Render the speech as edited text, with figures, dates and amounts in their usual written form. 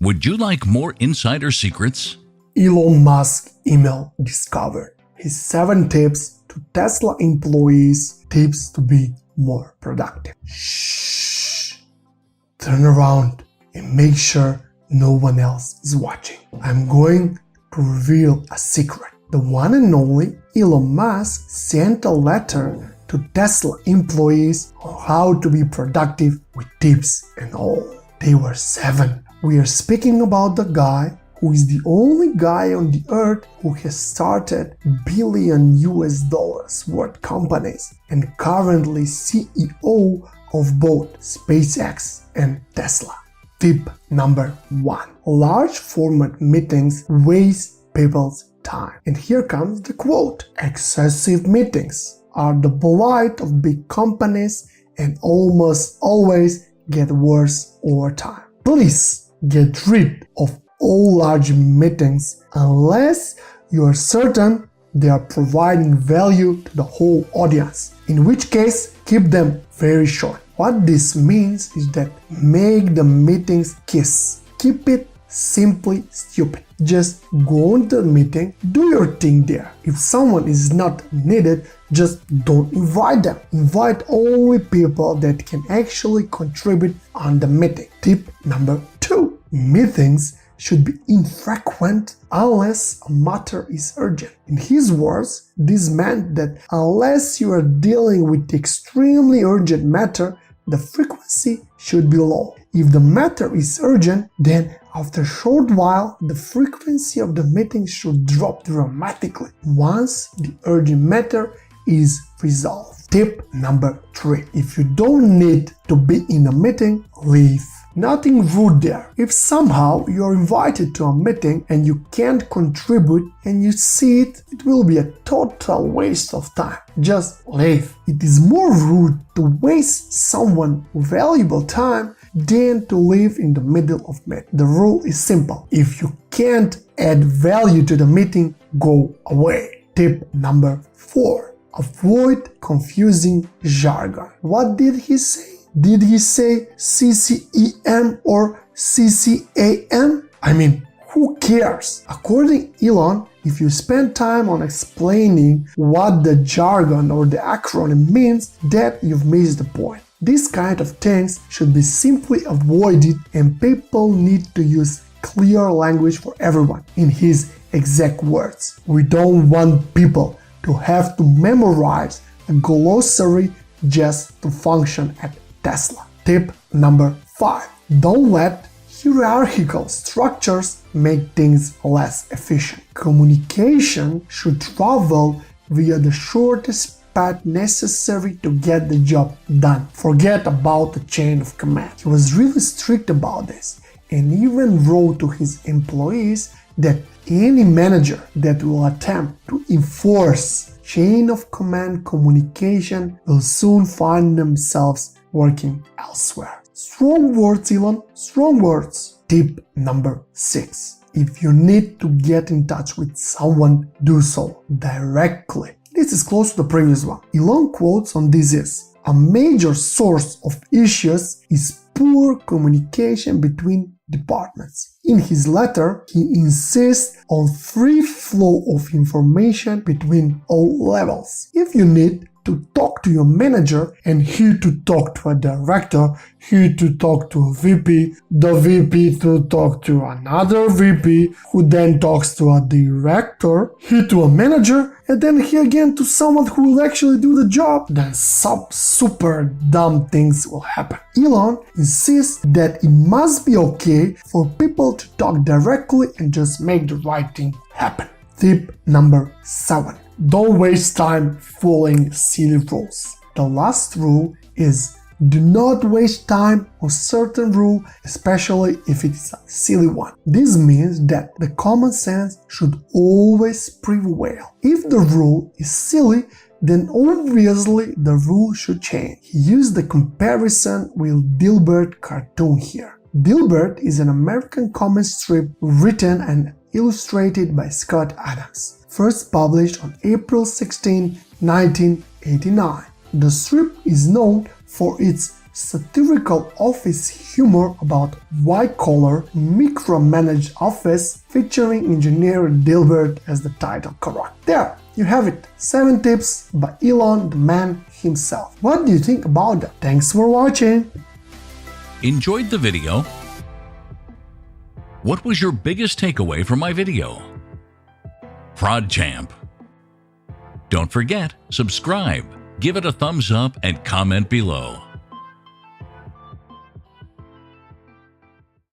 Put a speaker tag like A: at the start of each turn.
A: Would you like more insider secrets?
B: Elon Musk email discovered his 7 tips to Tesla employees, tips to be more productive. Shh! Turn around and make sure no one else is watching. I'm going to reveal a secret. The one and only Elon Musk sent a letter to Tesla employees on how to be productive with tips and all. They were 7. We are speaking about the guy who is the only guy on the earth who has started billion US dollars worth companies and currently CEO of both SpaceX and Tesla. Tip number 1. Large format meetings waste people's time. And here comes the quote. Excessive meetings are the blight of big companies and almost always get worse over time. Please get rid of all large meetings unless you are certain they are providing value to the whole audience, in which case keep them very short. What this means is that make the meetings kiss. Keep it simply stupid. Just go into the meeting, do your thing there. If someone is not needed, just don't invite them. Invite only people that can actually contribute on the meeting. Tip number 2. Meetings should be infrequent unless a matter is urgent. In his words, this meant that unless you are dealing with extremely urgent matter, the frequency should be low. If the matter is urgent, then after a short while, the frequency of the meeting should drop dramatically once the urgent matter is resolved. Tip number 3. If you don't need to be in a meeting, leave. Nothing rude there. If somehow you are invited to a meeting and you can't contribute and you see it, it will be a total waste of time. Just leave. It is more rude to waste someone's valuable time than to leave in the middle of meeting. The rule is simple. If you can't add value to the meeting, go away. Tip number 4. Avoid confusing jargon. What did he say? Did he say CCEM or CCAM? I mean, who cares? According to Elon, if you spend time on explaining what the jargon or the acronym means, that you've missed the point. These kind of things should be simply avoided and people need to use clear language for everyone. In his exact words, we don't want people to have to memorize a glossary just to function at Tesla. Tip number 5. Don't let hierarchical structures make things less efficient. Communication should travel via the shortest path necessary to get the job done. Forget about the chain of command. He was really strict about this and even wrote to his employees that any manager that will attempt to enforce chain of command communication will soon find themselves working elsewhere. Strong words, Elon, strong words. Tip number 6. If you need to get in touch with someone, do so directly. This is close to the previous one. Elon quotes on this is, a major source of issues is poor communication between departments. In his letter, he insists on free flow of information between all levels. If you need to talk to your manager and he to talk to a director, he to talk to a VP, the VP to talk to another VP, who then talks to a director, he to a manager, and then he again to someone who will actually do the job, then some super dumb things will happen. Elon insists that it must be okay for people to talk directly and just make the right thing happen. Tip number 7. Don't waste time following silly rules. The last rule is do not waste time on certain rule, especially if it is a silly one. This means that the common sense should always prevail. If the rule is silly, then obviously the rule should change. He used the comparison with Dilbert cartoon here. Dilbert is an American comic strip written and illustrated by Scott Adams, first published on April 16, 1989. The strip is known for its satirical office humor about white-collar, micromanaged office featuring engineer Dilbert as the title character. There, you have it. 7 tips by Elon the man himself. What do you think about that? Thanks for watching.
A: Enjoyed the video? What was your biggest takeaway from my video? Prod Champ. Don't forget, subscribe, give it a thumbs up, and comment below.